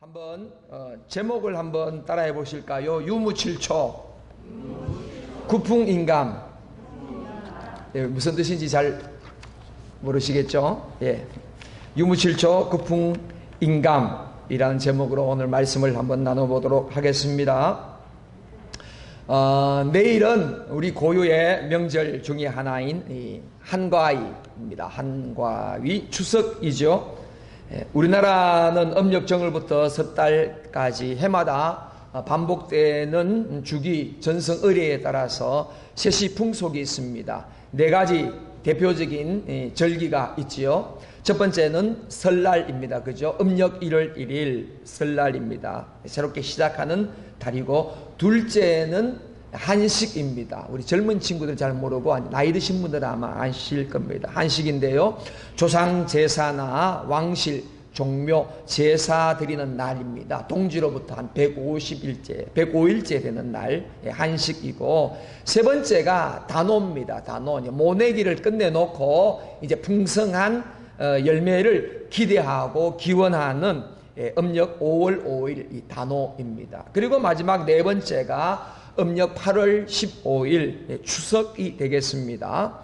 한번 제목을 한번 따라해 보실까요? 유무칠초 구풍인감. 예, 무슨 뜻인지 잘 모르시겠죠? 예, 유무칠초 구풍인감이라는 제목으로 오늘 말씀을 한번 나눠보도록 하겠습니다. 내일은 우리 고유의 명절 중에 하나인 한가위입니다. 한가위 추석이죠. 우리나라는 음력정월부터 섣달까지 해마다 반복되는 주기 전성의례에 따라서 세시 풍속이 있습니다. 네 가지 대표적인 절기가 있지요. 첫 번째는 설날입니다. 그죠? 음력 1월 1일 설날입니다. 새롭게 시작하는 달이고, 둘째는 한식입니다. 우리 젊은 친구들 잘 모르고 나이 드신 분들은 아마 아실 겁니다. 한식인데요, 조상 제사나 왕실, 종묘 제사 드리는 날입니다. 동지로부터 한 105일째 되는 날 한식이고, 세 번째가 단오입니다. 단오, 모내기를 끝내놓고 이제 풍성한 열매를 기대하고 기원하는 음력 5월 5일 이 단오입니다. 그리고 마지막 네 번째가 음력 8월 15일 추석이 되겠습니다.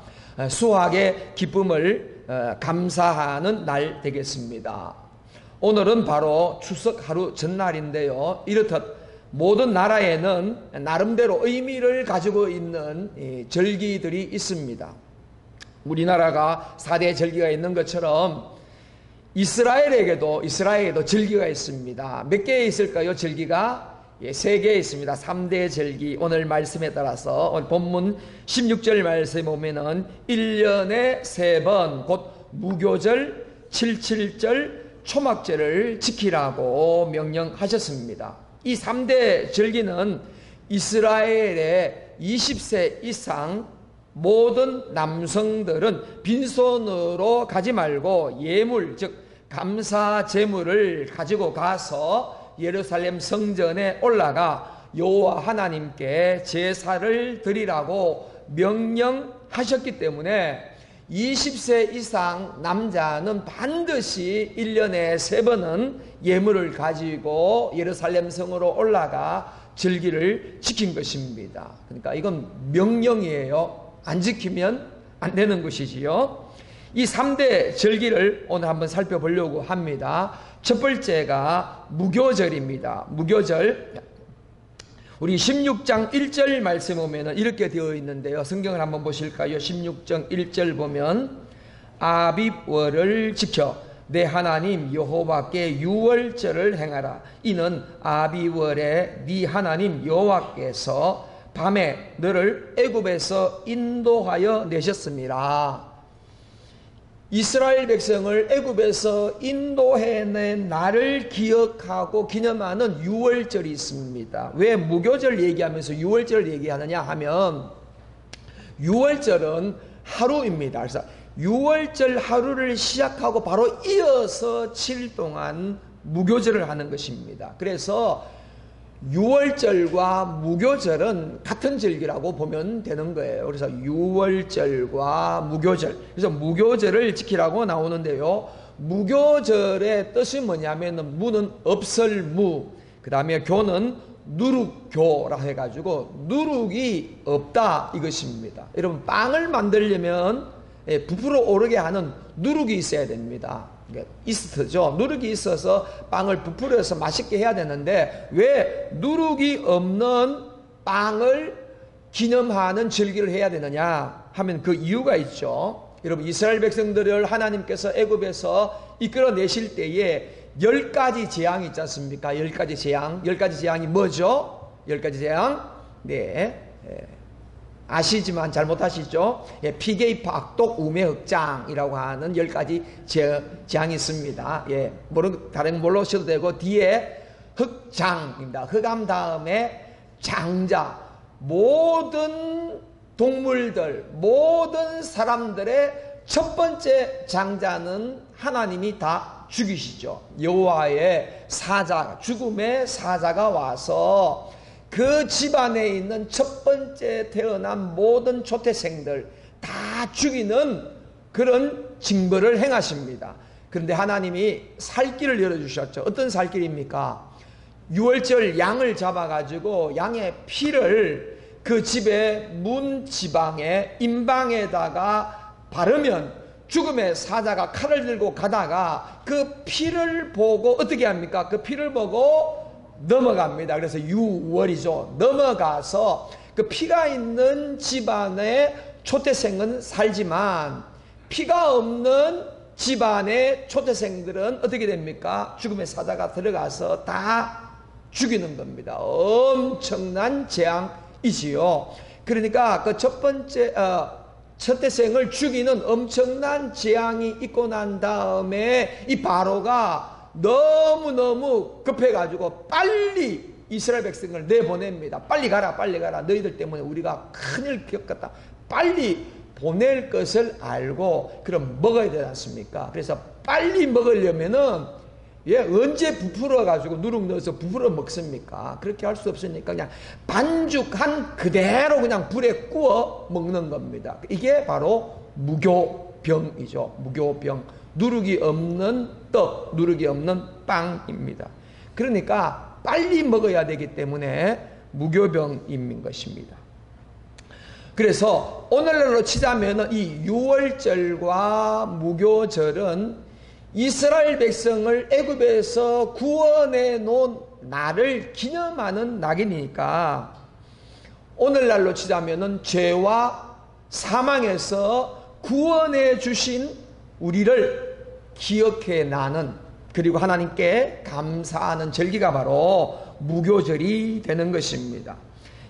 수확의 기쁨을 감사하는 날 되겠습니다. 오늘은 바로 추석 하루 전날인데요, 이렇듯 모든 나라에는 나름대로 의미를 가지고 있는 절기들이 있습니다. 우리나라가 4대 절기가 있는 것처럼 이스라엘에도 절기가 있습니다. 몇 개 있을까요? 절기가 3개 있습니다. 3대 절기. 오늘 말씀에 따라서 오늘 본문 16절 말씀에 보면은 1년에 3번 곧 무교절, 칠칠절, 초막절을 지키라고 명령하셨습니다. 이 3대 절기는 이스라엘의 20세 이상 모든 남성들은 빈손으로 가지 말고 예물, 즉 감사 제물을 가지고 가서 예루살렘 성전에 올라가 여호와 하나님께 제사를 드리라고 명령하셨기 때문에 20세 이상 남자는 반드시 1년에 3번은 예물을 가지고 예루살렘 성으로 올라가 절기를 지킨 것입니다. 그러니까 이건 명령이에요. 안 지키면 안 되는 것이지요. 이 3대 절기를 오늘 한번 살펴보려고 합니다. 첫 번째가 무교절입니다. 무교절. 우리 16장 1절 말씀 보면 이렇게 되어 있는데요. 성경을 한번 보실까요? 16장 1절 보면 아빕월을 지켜 내 하나님 여호와께 유월절을 행하라. 이는 아비월에 네 하나님 여호와께서 밤에 너를 애굽에서 인도하여 내셨습니다. 이스라엘 백성을 애굽에서 인도해낸 날을 기억하고 기념하는 유월절이 있습니다. 왜 무교절 얘기하면서 유월절을 얘기하느냐 하면, 유월절은 하루입니다. 그래서 유월절 하루를 시작하고 바로 이어서 7일 동안 무교절을 하는 것입니다. 그래서 유월절과 무교절은 같은 절기라고 보면 되는 거예요. 그래서 유월절과 무교절, 그래서 무교절을 지키라고 나오는데요, 무교절의 뜻이 뭐냐면, 무는 없을무, 그 다음에 교는 누룩교라 해가지고 누룩이 없다 이것입니다. 여러분, 빵을 만들려면 부풀어 오르게 하는 누룩이 있어야 됩니다. 이스트죠. 누룩이 있어서 빵을 부풀어서 맛있게 해야 되는데, 왜 누룩이 없는 빵을 기념하는 절기를 해야 되느냐 하면 그 이유가 있죠. 여러분, 이스라엘 백성들을 하나님께서 애굽에서 이끌어내실 때에 10가지 재앙이 있지 않습니까? 10가지 재앙. 10가지 재앙이 뭐죠? 10가지 재앙. 네. 아시지만 잘못하시죠? 피게이파, 악독, 우매, 흑장이라고 하는 10가지 재앙이 있습니다. 다른 모르셔도 되고, 뒤에 흑장입니다. 흑암 다음에 장자. 모든 동물들, 모든 사람들의 첫 번째 장자는 하나님이 다 죽이시죠. 여호와의 사자, 죽음의 사자가 와서 그 집안에 있는 첫 번째 태어난 모든 초태생들 다 죽이는 그런 징벌을 행하십니다. 그런데 하나님이 살 길을 열어주셨죠. 어떤 살 길입니까? 유월절 양을 잡아가지고 양의 피를 그 집의 문 지방에 임방에다가 바르면 죽음의 사자가 칼을 들고 가다가 그 피를 보고 어떻게 합니까? 그 피를 보고 넘어갑니다. 그래서 유월이죠. 넘어가서 그 피가 있는 집안의 초태생은 살지만 피가 없는 집안의 초태생들은 어떻게 됩니까? 죽음의 사자가 들어가서 다 죽이는 겁니다. 엄청난 재앙이지요. 그러니까 그 첫 번째 첫태생을 죽이는 엄청난 재앙이 있고 난 다음에 이 바로가 너무너무 급해가지고 빨리 이스라엘 백성을 내보냅니다. 빨리 가라, 빨리 가라. 너희들 때문에 우리가 큰일 겪었다. 빨리 보낼 것을 알고 그럼 먹어야 되지 않습니까? 그래서 빨리 먹으려면은 언제 부풀어 가지고 누룩 넣어서 부풀어 먹습니까? 그렇게 할 수 없으니까 그냥 반죽한 그대로 그냥 불에 구워 먹는 겁니다. 이게 바로 무교병이죠. 무교병. 누룩이 없는 떡, 누룩이 없는 빵입니다. 그러니까 빨리 먹어야 되기 때문에 무교병인 것입니다. 그래서 오늘날로 치자면 이 유월절과 무교절은 이스라엘 백성을 애굽에서 구원해 놓은 날을 기념하는 낙이니까 오늘날로 치자면은 죄와 사망에서 구원해 주신 우리를 기억해 나는 그리고 하나님께 감사하는 절기가 바로 무교절이 되는 것입니다.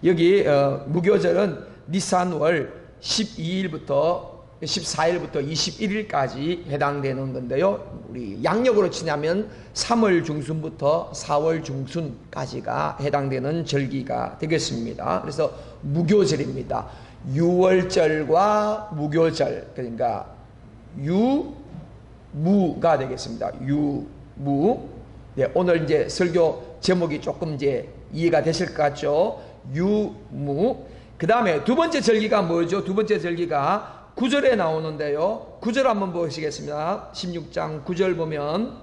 여기 무교절은 니산월 12일부터 14일부터 21일까지 해당되는 건데요. 우리 양력으로 치냐면 3월 중순부터 4월 중순까지가 해당되는 절기가 되겠습니다. 그래서 무교절입니다. 유월절과 무교절, 그러니까 유무가 되겠습니다. 유무. 네, 오늘 이제 설교 제목이 조금 이제 이해가 되실 것 같죠? 유무. 그 다음에 두 번째 절기가 뭐죠? 두 번째 절기가 9절에 나오는데요. 9절 한번 보시겠습니다. 16장 9절 보면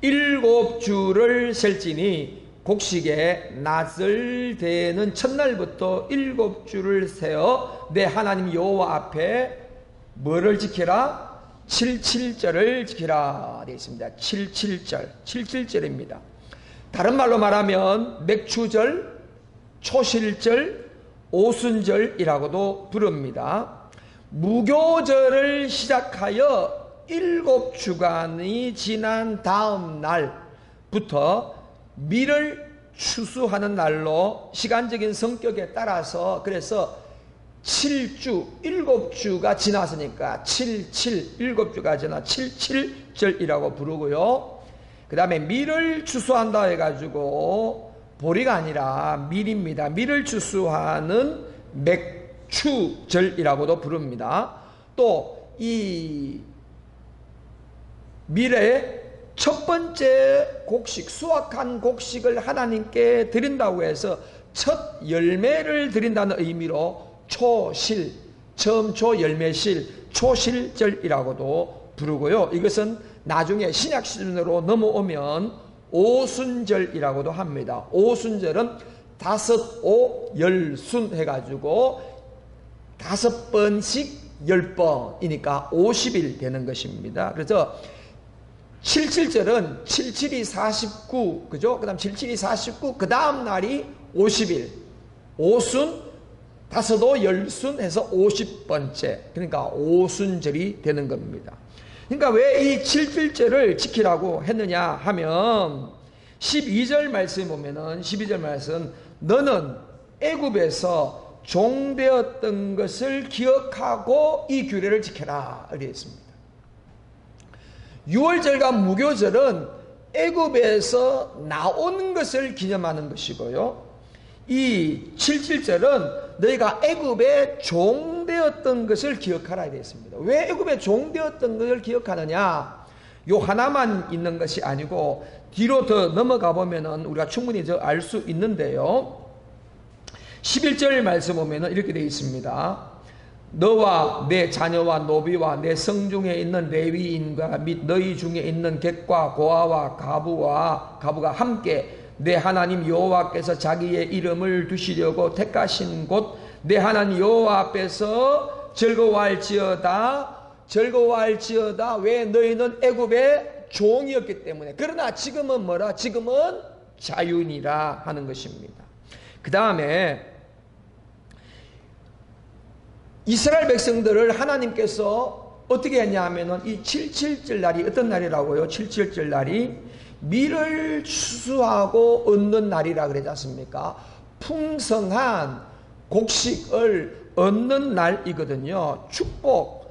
7주를 셀지니 곡식에 낫을 대는 첫날부터 7주를 세어 내 하나님 여호와 앞에 뭐를 지키라? 77절을 지키라 되어 있습니다. 77절입니다. 다른 말로 말하면 맥추절, 초실절, 오순절이라고도 부릅니다. 무교절을 시작하여 7주간이 지난 다음 날부터 밀을 추수하는 날로 시간적인 성격에 따라서 그래서 7주, 7주가 지났으니까 7주가 지나 77절이라고 부르고요. 그 다음에 밀을 추수한다 해가지고 보리가 아니라 밀입니다. 밀을 추수하는 맥추절이라고도 부릅니다. 또 이 밀의 첫 번째 곡식, 수확한 곡식을 하나님께 드린다고 해서 첫 열매를 드린다는 의미로 초실, 처음 초 열매실, 초실절이라고도 부르고요. 이것은 나중에 신약 시즌으로 넘어오면 오순절이라고도 합니다. 오순절은 다섯, 오, 열순 해가지고 5번씩 10번이니까 50일 되는 것입니다. 그래서 77절은 77이 49, 그죠? 그 다음 77이 49, 그 다음 날이 50일. 오순, 다섯오, 열순 해서 50번째. 그러니까 오순절이 되는 겁니다. 그러니까 왜 이 77절을 지키라고 했느냐 하면 12절 말씀에 보면은 12절 말씀 너는 애굽에서 종되었던 것을 기억하고 이 규례를 지켜라 이렇게 했습니다. 유월절과 무교절은 애굽에서 나온 것을 기념하는 것이고요. 이 77절은 너희가 애굽에 종되었던 것을 기억하라 되어 있습니다. 왜 애굽에 종되었던 것을 기억하느냐? 요 하나만 있는 것이 아니고 뒤로 더 넘어가 보면은 우리가 충분히 알 수 있는데요. 11절 말씀 보면은 이렇게 되어 있습니다. 너와 내 자녀와 노비와 내 성중에 있는 레위인과 및 너희 중에 있는 객과 고아와 가부가 함께 내 하나님 여호와께서 자기의 이름을 두시려고 택하신 곳 내 하나님 여호와 앞에서 즐거워할지어다. 왜? 너희는 애굽의 종이었기 때문에. 그러나 지금은 뭐라? 지금은 자유인이라 하는 것입니다. 그 다음에 이스라엘 백성들을 하나님께서 어떻게 했냐 하면은 이 77절 날이 어떤 날이라고요? 77절 날이 밀을 추수하고 얻는 날이라 그러지 않습니까? 풍성한 곡식을 얻는 날이거든요. 축복,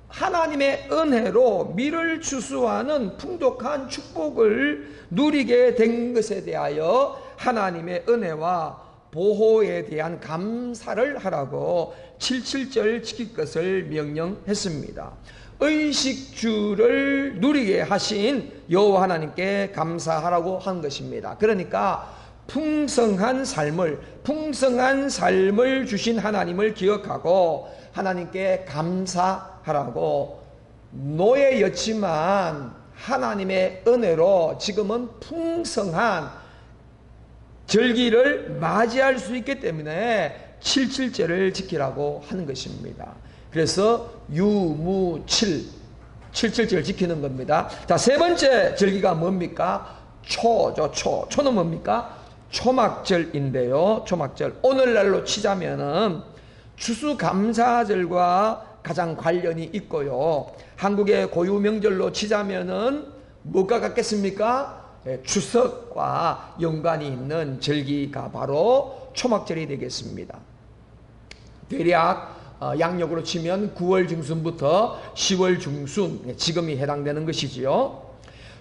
하나님의 은혜로 밀을 추수하는 풍족한 축복을 누리게 된 것에 대하여 하나님의 은혜와 보호에 대한 감사를 하라고 77절 지킬 것을 명령했습니다. 의식주를 누리게 하신 여호와 하나님께 감사하라고 한 것입니다. 그러니까 풍성한 삶을 주신 하나님을 기억하고 하나님께 감사하라고. 노예였지만 하나님의 은혜로 지금은 풍성한 절기를 맞이할 수 있기 때문에 77절을 지키라고 하는 것입니다. 그래서 유무칠 77절 지키는 겁니다. 자, 세 번째 절기가 뭡니까? 초는 뭡니까? 초막절인데요. 초막절, 오늘날로 치자면은 추수감사절과 가장 관련이 있고요. 한국의 고유 명절로 치자면은 뭐가 같겠습니까? 추석과 연관이 있는 절기가 바로 초막절이 되겠습니다. 대략 양력으로 치면 9월 중순부터 10월 중순, 지금이 해당되는 것이지요.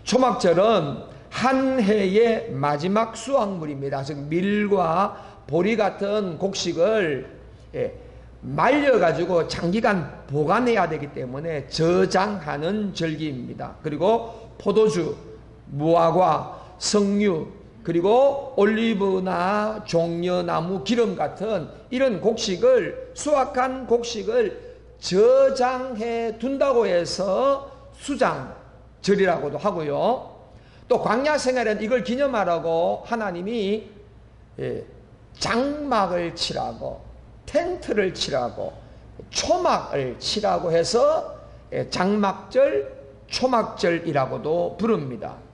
초막절은 한 해의 마지막 수확물입니다. 즉 밀과 보리 같은 곡식을 말려가지고 장기간 보관해야 되기 때문에 저장하는 절기입니다. 그리고 포도주, 무화과, 석류, 그리고 올리브나 종려나무 기름 같은 이런 곡식을, 수확한 곡식을 저장해 둔다고 해서 수장절이라고도 하고요. 또 광야 생활에는 이걸 기념하라고 하나님이 장막을 치라고, 텐트를 치라고, 초막을 치라고 해서 장막절, 초막절이라고도 부릅니다.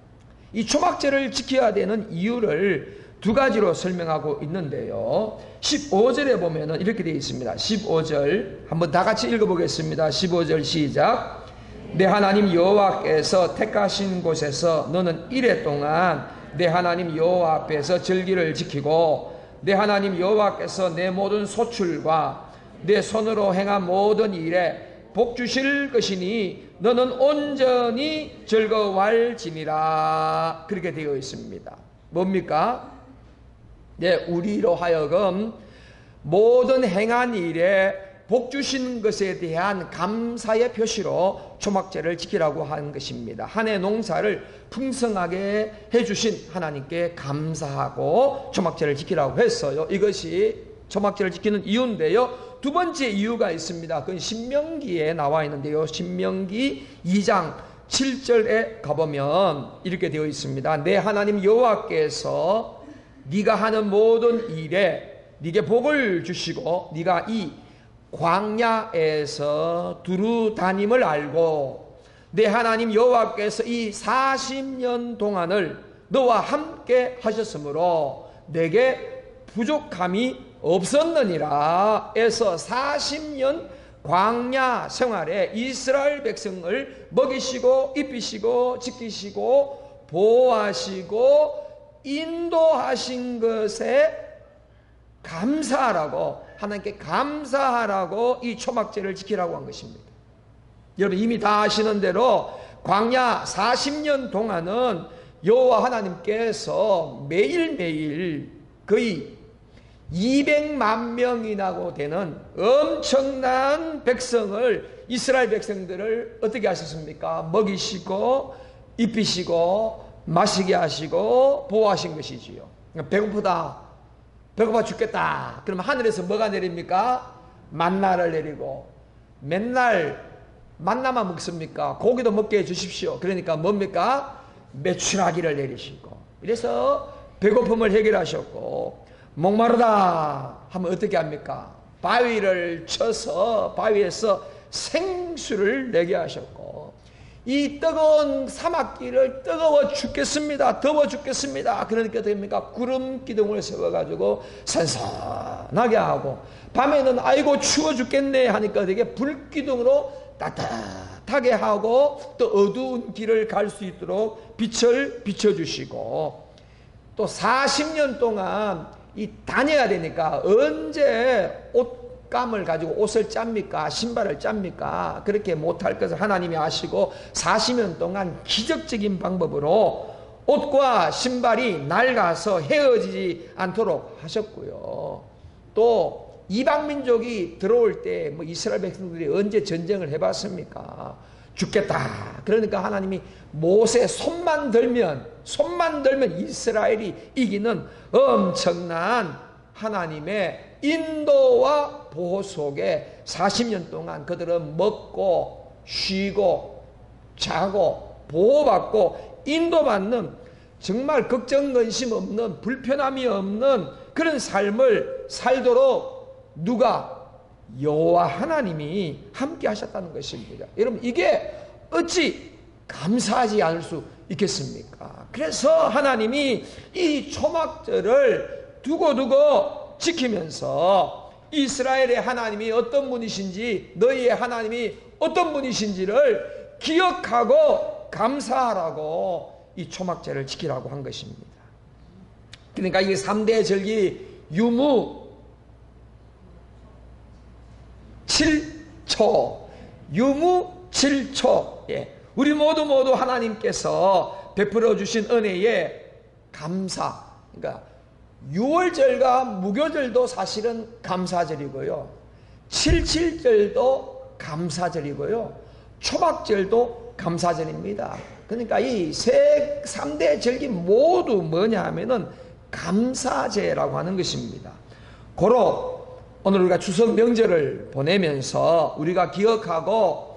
이 초막절을 지켜야 되는 이유를 두 가지로 설명하고 있는데요. 15절에 보면은 이렇게 되어 있습니다. 15절 한번 다 같이 읽어보겠습니다. 15절 시작. 내 하나님 여호와께서 택하신 곳에서 너는 이레 동안 내 하나님 여호와 앞에서 절기를 지키고 내 하나님 여호와께서 내 모든 소출과 내 손으로 행한 모든 일에 복 주실 것이니 너는 온전히 즐거워할지니라. 그렇게 되어 있습니다. 뭡니까? 우리로 하여금 모든 행한 일에 복 주신 것에 대한 감사의 표시로 초막절을 지키라고 하는 것입니다. 한 해 농사를 풍성하게 해주신 하나님께 감사하고 초막절을 지키라고 했어요. 이것이 초막절을 지키는 이유인데요. 두 번째 이유가 있습니다. 그건 신명기에 나와 있는데요. 신명기 2장 7절에 가보면 이렇게 되어 있습니다. 내 하나님 여호와께서 네가 하는 모든 일에 네게 복을 주시고 네가 이 광야에서 두루 다님을 알고 내 하나님 여호와께서 이 40년 동안을 너와 함께 하셨으므로 내게 부족함이 없었느니라 해서 40년 광야 생활에 이스라엘 백성을 먹이시고 입히시고 지키시고 보호하시고 인도하신 것에 감사하라고, 하나님께 감사하라고 이 초막절을 지키라고 한 것입니다. 여러분 이미 다 아시는 대로 광야 40년 동안은 여호와 하나님께서 매일매일 거의 200만 명이나고 되는 엄청난 백성을, 이스라엘 백성들을 어떻게 하셨습니까? 먹이시고 입히시고 마시게 하시고 보호하신 것이지요. 배고파 죽겠다. 그러면 하늘에서 뭐가 내립니까? 만나를 내리고 맨날 만나만 먹습니까? 고기도 먹게 해주십시오. 그러니까 뭡니까? 메추라기를 내리시고, 이래서 배고픔을 해결하셨고, 목마르다 하면 어떻게 합니까? 바위를 쳐서 바위에서 생수를 내게 하셨고, 이 뜨거운 사막길을 뜨거워 죽겠습니다, 더워 죽겠습니다, 그러니까 됩니까? 구름 기둥을 세워가지고 선선하게 하고, 밤에는 아이고 추워 죽겠네 하니까 되게 불기둥으로 따뜻하게 하고, 또 어두운 길을 갈 수 있도록 빛을 비춰주시고, 또 40년 동안 이 다녀야 되니까 언제 옷감을 가지고 옷을 짭니까? 신발을 짭니까? 그렇게 못할 것을 하나님이 아시고 40년 동안 기적적인 방법으로 옷과 신발이 낡아서 헤어지지 않도록 하셨고요. 또 이방민족이 들어올 때 뭐 이스라엘 백성들이 언제 전쟁을 해봤습니까? 죽겠다. 그러니까 하나님이 모세 손만 들면 이스라엘이 이기는 엄청난 하나님의 인도와 보호 속에 40년 동안 그들은 먹고 쉬고 자고 보호받고 인도받는, 정말 걱정 근심 없는, 불편함이 없는 그런 삶을 살도록 누가? 여호와 하나님이 함께 하셨다는 것입니다. 여러분, 이게 어찌 감사하지 않을 수 있겠습니까? 그래서 하나님이 이 초막절을 두고두고 지키면서 이스라엘의 하나님이 어떤 분이신지, 너희의 하나님이 어떤 분이신지를 기억하고 감사하라고 이 초막절을 지키라고 한 것입니다. 그러니까 이게 3대 절기 유무 7초, 유무 7초. 예. 우리 모두 하나님께서 베풀어 주신 은혜에 감사. 그러니까 유월절과 무교절도 사실은 감사절이고요, 77절도 감사절이고요, 초막절도 감사절입니다. 그러니까 이 3대 절기 모두 뭐냐 하면은 감사제라고 하는 것입니다. 고로 오늘 우리가 추석 명절을 보내면서 우리가 기억하고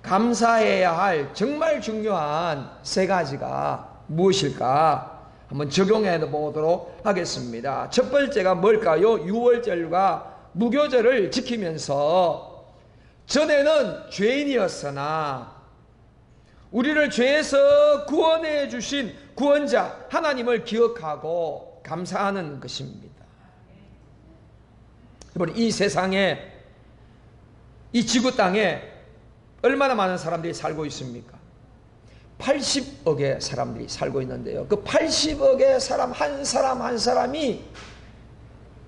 감사해야 할 정말 중요한 3가지가 무엇일까 한번 적용해 보도록 하겠습니다. 첫 번째가 뭘까요? 유월절과 무교절을 지키면서 전에는 죄인이었으나 우리를 죄에서 구원해 주신 구원자 하나님을 기억하고 감사하는 것입니다. 여러분, 이 세상에, 이 지구 땅에 얼마나 많은 사람들이 살고 있습니까? 80억의 사람들이 살고 있는데요, 그 80억의 사람 한 사람이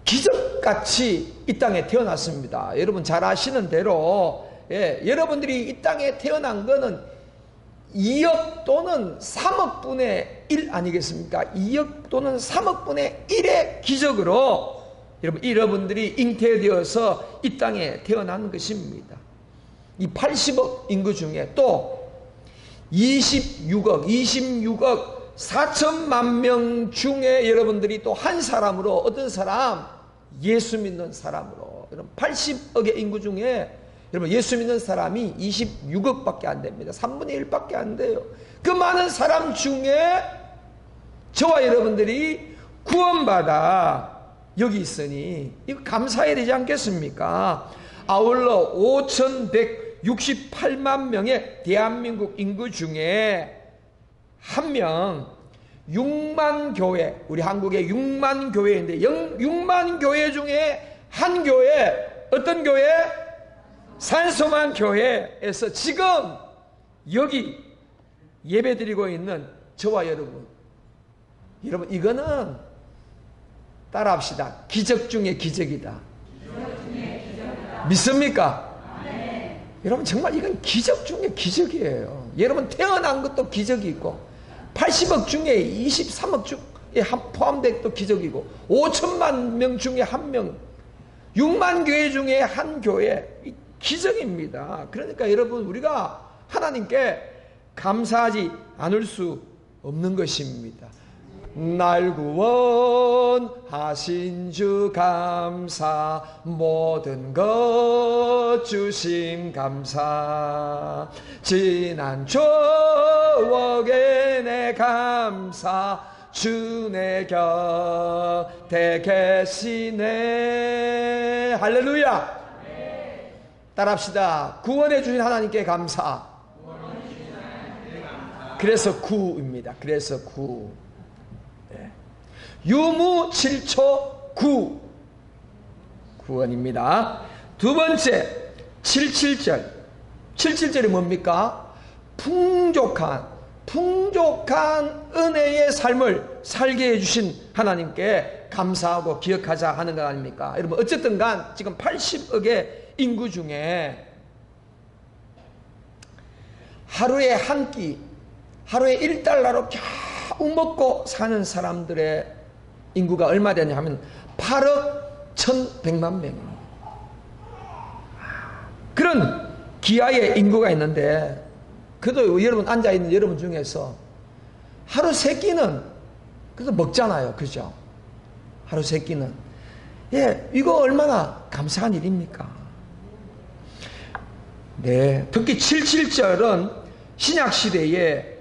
기적같이 이 땅에 태어났습니다. 여러분 잘 아시는 대로, 여러분들이 이 땅에 태어난 거는 2억 또는 3억 분의 1 아니겠습니까? 2억 또는 3억 분의 1의 기적으로 여러분들이 잉태되어서 이 땅에 태어난 것입니다. 이 80억 인구 중에 또 26억 4천만 명 중에 여러분들이 또 한 사람으로, 어떤 사람? 예수 믿는 사람으로. 여러분 80억의 인구 중에 여러분 예수 믿는 사람이 26억밖에 안 됩니다. 3분의 1밖에 안 돼요. 그 많은 사람 중에 저와 여러분들이 구원받아 여기 있으니 이거 감사해야 되지 않겠습니까? 아울러 5,168만 명의 대한민국 인구 중에 한 명, 6만 교회, 우리 한국에 6만 교회인데 6만 교회 중에 한 교회, 어떤 교회? 산소만 교회에서 지금 여기 예배드리고 있는 저와 여러분, 이거는 따라합시다. 기적 중에 기적이다. 믿습니까? 여러분 정말 이건 기적 중에 기적이에요. 여러분 태어난 것도 기적이고 80억 중에 23억 중에 포함된 것도 기적이고 5천만 명 중에 한 명, 6만 교회 중에 한 교회, 기적입니다. 그러니까 여러분 우리가 하나님께 감사하지 않을 수 없는 것입니다. 날 구원하신 주 감사, 모든 것 주심 감사, 지난 추억에 내 감사, 주 내 곁에 계시네. 할렐루야. 따라합시다. 구원해 주신 하나님께 감사. 그래서 구입니다. 그래서 구. 유무 7초 구. 구원입니다. 두 번째 77절. 77절이 뭡니까? 풍족한 은혜의 삶을 살게 해주신 하나님께 감사하고 기억하자 하는 것 아닙니까? 여러분, 어쨌든 간 지금 80억의 인구 중에 하루에 한 끼, 하루에 1달러로 겨우 먹고 사는 사람들의 인구가 얼마 되냐 하면 8억 1100만 명입니다. 그런 기아의 인구가 있는데, 그래도 여러분 앉아있는 여러분 중에서 하루 세 끼는 그래도 먹잖아요. 그죠? 하루 세 끼는. 예, 이거 얼마나 감사한 일입니까? 네, 특히 77절은 신약시대에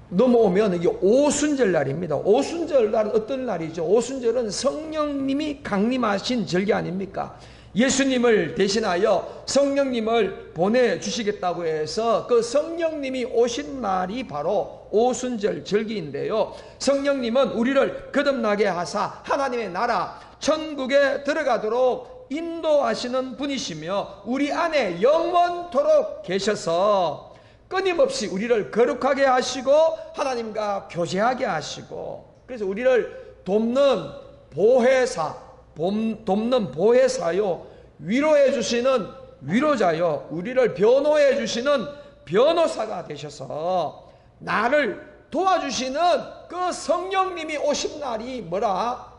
넘어오면 이게 오순절 날입니다. 오순절 날은 어떤 날이죠? 오순절은 성령님이 강림하신 절기 아닙니까? 예수님을 대신하여 성령님을 보내주시겠다고 해서 그 성령님이 오신 날이 바로 오순절 절기인데요. 성령님은 우리를 거듭나게 하사 하나님의 나라 천국에 들어가도록 인도하시는 분이시며, 우리 안에 영원토록 계셔서 끊임없이 우리를 거룩하게 하시고 하나님과 교제하게 하시고, 그래서 우리를 돕는 보혜사요, 위로해 주시는 위로자요, 우리를 변호해 주시는 변호사가 되셔서 나를 도와주시는 그 성령님이 오신 날이 뭐라?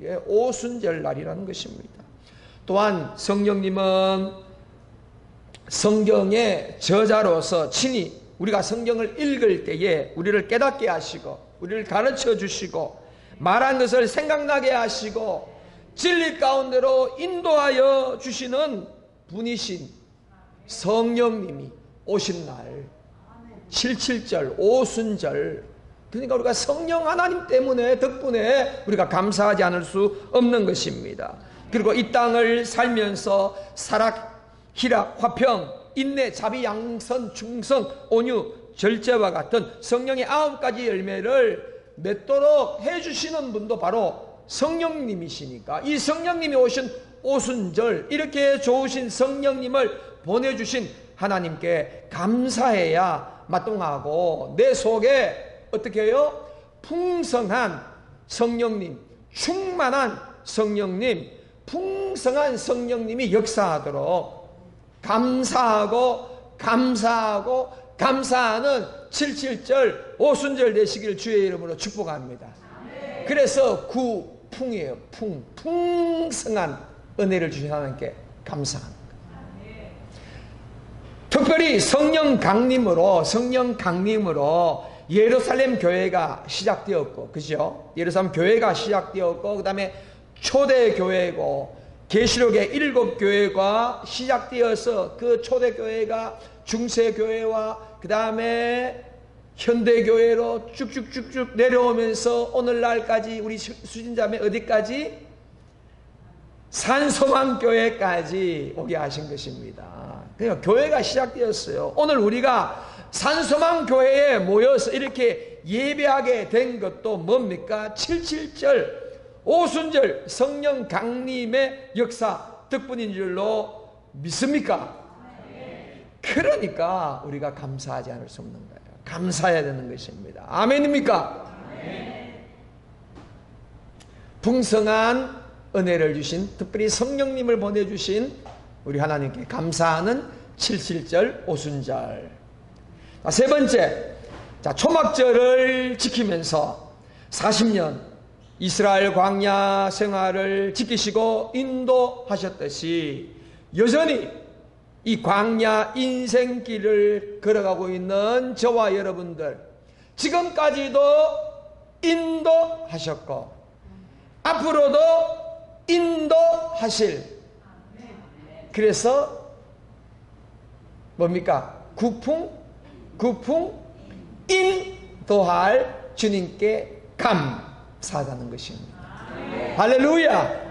예, 오순절 날이라는 것입니다. 또한 성령님은 성경의 저자로서 친히 우리가 성경을 읽을 때에 우리를 깨닫게 하시고, 우리를 가르쳐 주시고, 말한 것을 생각나게 하시고, 진리 가운데로 인도하여 주시는 분이신 성령님이 오신 날, 77절 오순절. 그러니까 우리가 성령 하나님 때문에, 덕분에 우리가 감사하지 않을 수 없는 것입니다. 그리고 이 땅을 살면서 사락, 희락, 화평, 인내, 자비, 양선, 충성, 온유, 절제와 같은 성령의 9가지 열매를 맺도록 해주시는 분도 바로 성령님이시니까, 이 성령님이 오신 오순절, 이렇게 좋으신 성령님을 보내주신 하나님께 감사해야 마땅하고, 내 속에 어떻게 해요? 풍성한 성령님, 충만한 성령님, 풍성한 성령님이 역사하도록 감사하고 감사하는 77절 오순절 되시길 주의 이름으로 축복합니다. 그래서 구풍이에요. 풍성한 은혜를 주신 하나님께 감사합니다. 특별히 성령 강림으로 예루살렘 교회가 시작되었고, 그죠? 예루살렘 교회가 시작되었고, 그 다음에 초대교회고, 계시록의 7교회가 시작되어서 그 초대교회가 중세교회와 그 다음에 현대교회로 쭉쭉쭉쭉 내려오면서 오늘날까지 우리 수진자매 어디까지? 산소망교회까지 오게 하신 것입니다. 그러니까 교회가 시작되었어요. 오늘 우리가 산소망교회에 모여서 이렇게 예배하게 된 것도 뭡니까? 77절 오순절 성령 강림의 역사 덕분인 줄로 믿습니까? 그러니까 우리가 감사하지 않을 수 없는 거예요. 감사해야 되는 것입니다. 아멘입니까? 풍성한 은혜를 주신, 특별히 성령님을 보내주신 우리 하나님께 감사하는 77절 오순절. 세 번째, 초막절을 지키면서 40년 이스라엘 광야 생활을 지키시고 인도하셨듯이 여전히 이 광야 인생길을 걸어가고 있는 저와 여러분들, 지금까지도 인도하셨고 앞으로도 인도하실. 그래서 뭡니까? 인도할 주님께 감사하다는 것입니다. 할렐루야.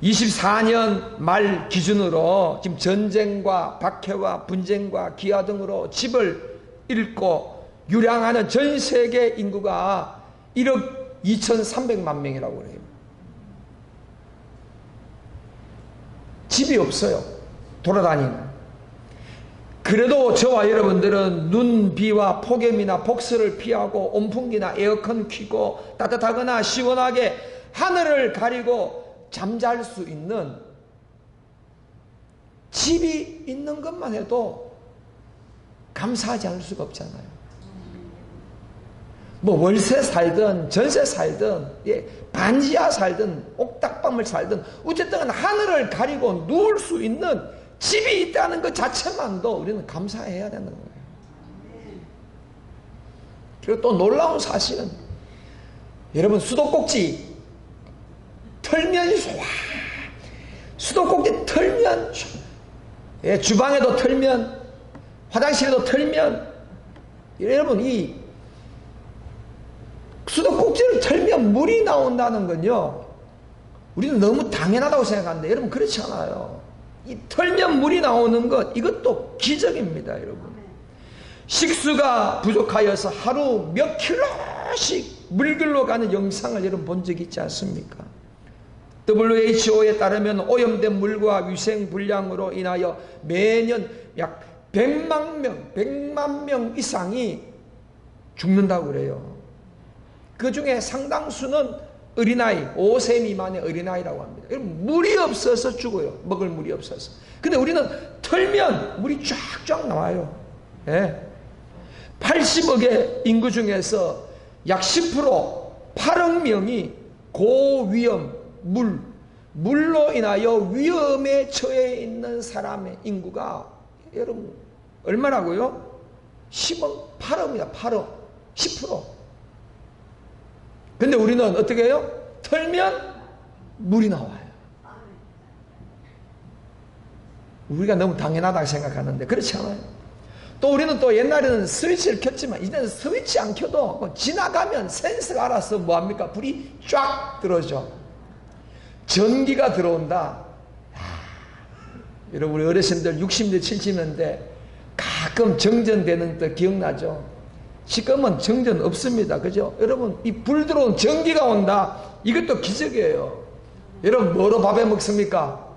24년 말 기준으로 지금 전쟁과 박해와 분쟁과 기아 등으로 집을 잃고 유량하는 전 세계 인구가 1억 2,300만 명이라고 그래요. 집이 없어요. 돌아다니는. 그래도 저와 여러분들은 눈, 비와 폭염이나 폭설을 피하고 온풍기나 에어컨 켜고 따뜻하거나 시원하게 하늘을 가리고 잠잘 수 있는 집이 있는 것만 해도 감사하지 않을 수가 없잖아요. 뭐 월세 살든 전세 살든 반지하 살든 옥탑방을 살든 어쨌든 하늘을 가리고 누울 수 있는 집이 있다는 것 자체만도 우리는 감사해야 되는 거예요. 그리고 또 놀라운 사실은 여러분 수도꼭지 털면 수도꼭지 털면 주방에도 털면 화장실에도 털면 여러분 이 수도꼭지를 털면 물이 나온다는 건요 우리는 너무 당연하다고 생각하는데 여러분 그렇지 않아요. 이 털면 물이 나오는 것 이것도 기적입니다. 여러분 식수가 부족하여서 하루 몇 킬로씩 물길로 가는 영상을 여러분 본 적 있지 않습니까? WHO에 따르면 오염된 물과 위생 불량으로 인하여 매년 약 100만 명 이상이 죽는다고 그래요. 그 중에 상당수는 어린아이, 5세 미만의 어린아이라고 합니다. 물이 없어서 죽어요. 먹을 물이 없어서. 근데 우리는 털면 물이 쫙쫙 나와요. 80억의 인구 중에서 약 10% 8억 명이 고위험 물로 인하여 위험에 처해 있는 사람의 인구가 여러분 얼마라고요? 10억, 8억입니다. 8억, 10%. 근데 우리는 어떻게 해요? 털면 물이 나와요. 우리가 너무 당연하다고 생각하는데 그렇지 않아요. 또 우리는 또 옛날에는 스위치를 켰지만 이제는 스위치 안 켜도 뭐 지나가면 센서가 알아서 뭐합니까? 불이 쫙 들어오죠. 전기가 들어온다. 여러분 우리 어르신들 60대 70년대 가끔 정전되는 때 기억나죠? 지금은 정전 없습니다. 그죠? 여러분 이 불 들어온 전기가 온다. 이것도 기적이에요. 여러분 뭐로 밥해 먹습니까?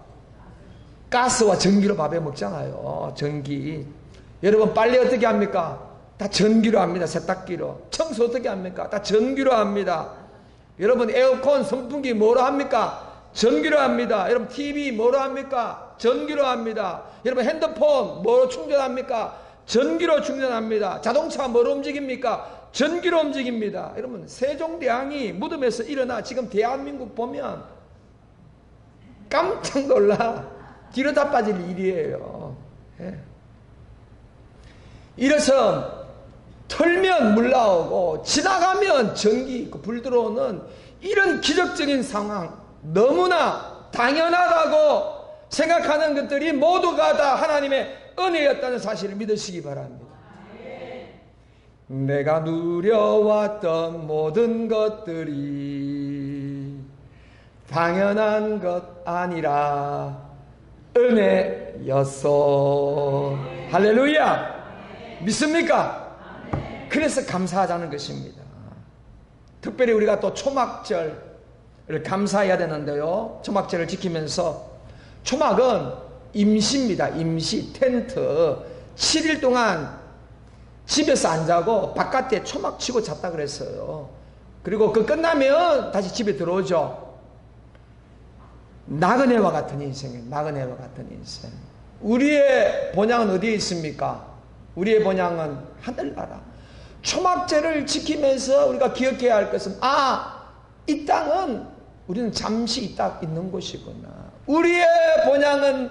가스와 전기로 밥해 먹잖아요. 전기. 여러분 빨래 어떻게 합니까? 다 전기로 합니다. 세탁기로. 청소 어떻게 합니까? 다 전기로 합니다. 여러분 에어컨 선풍기 뭐로 합니까? 전기로 합니다. 여러분 TV 뭐로 합니까? 전기로 합니다. 여러분 핸드폰 뭐로 충전합니까? 전기로 충전합니다. 자동차 뭐로 움직입니까? 전기로 움직입니다. 여러분 세종대왕이 무덤에서 일어나 지금 대한민국 보면 깜짝 놀라 뒤로 다 빠질 일이에요. 이래서 털면 물 나오고 지나가면 전기 있고 불 들어오는 이런 기적적인 상황 너무나 당연하다고 생각하는 것들이 모두가 다 하나님의 은혜였다는 사실을 믿으시기 바랍니다. 내가 누려왔던 모든 것들이 당연한 것 아니라 은혜였어. 할렐루야. 믿습니까? 그래서 감사하자는 것입니다. 특별히 우리가 또 초막절을 감사해야 되는데요. 초막절을 지키면서 초막은 임시입니다. 임시 텐트 7일 동안 집에서 안 자고 바깥에 초막 치고 잤다 그랬어요. 그리고 그 끝나면 다시 집에 들어오죠. 나그네와 같은 인생이에요. 나그네와 같은 인생. 우리의 본향은 어디에 있습니까? 우리의 본향은 하늘나라. 초막제를 지키면서 우리가 기억해야 할 것은 이 땅은 우리는 잠시 있는 곳이구나. 우리의 본향은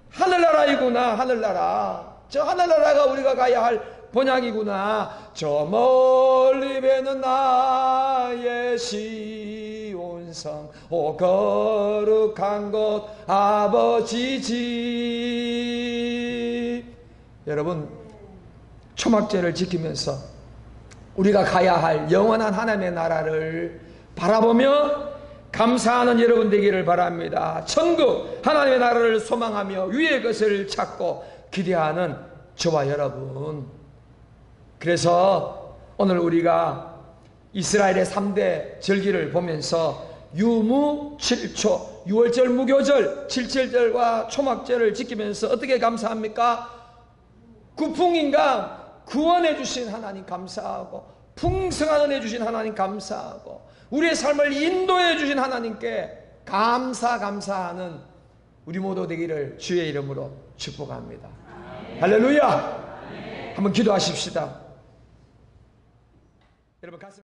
하늘나라이구나. 하늘나라. 저 하늘나라가 우리가 가야 할 번역이구나. 저 멀리 배는 나의 시온성, 오 거룩한 곳 아버지 집. 여러분, 초막절을 지키면서 우리가 가야 할 영원한 하나님의 나라를 바라보며 감사하는 여러분 되기를 바랍니다. 천국 하나님의 나라를 소망하며 위의 것을 찾고 기대하는 저와 여러분. 그래서 오늘 우리가 이스라엘의 3대 절기를 보면서 유무 7초, 6월절 무교절, 7절절과 초막절을 지키면서 어떻게 감사합니까? 구풍인강 구원해 주신 하나님 감사하고, 풍성한 은혜 주신 하나님 감사하고, 우리의 삶을 인도해 주신 하나님께 감사하는 우리 모두 되기를 주의 이름으로 축복합니다. 할렐루야. 한번 기도하십시다. 여러분 가슴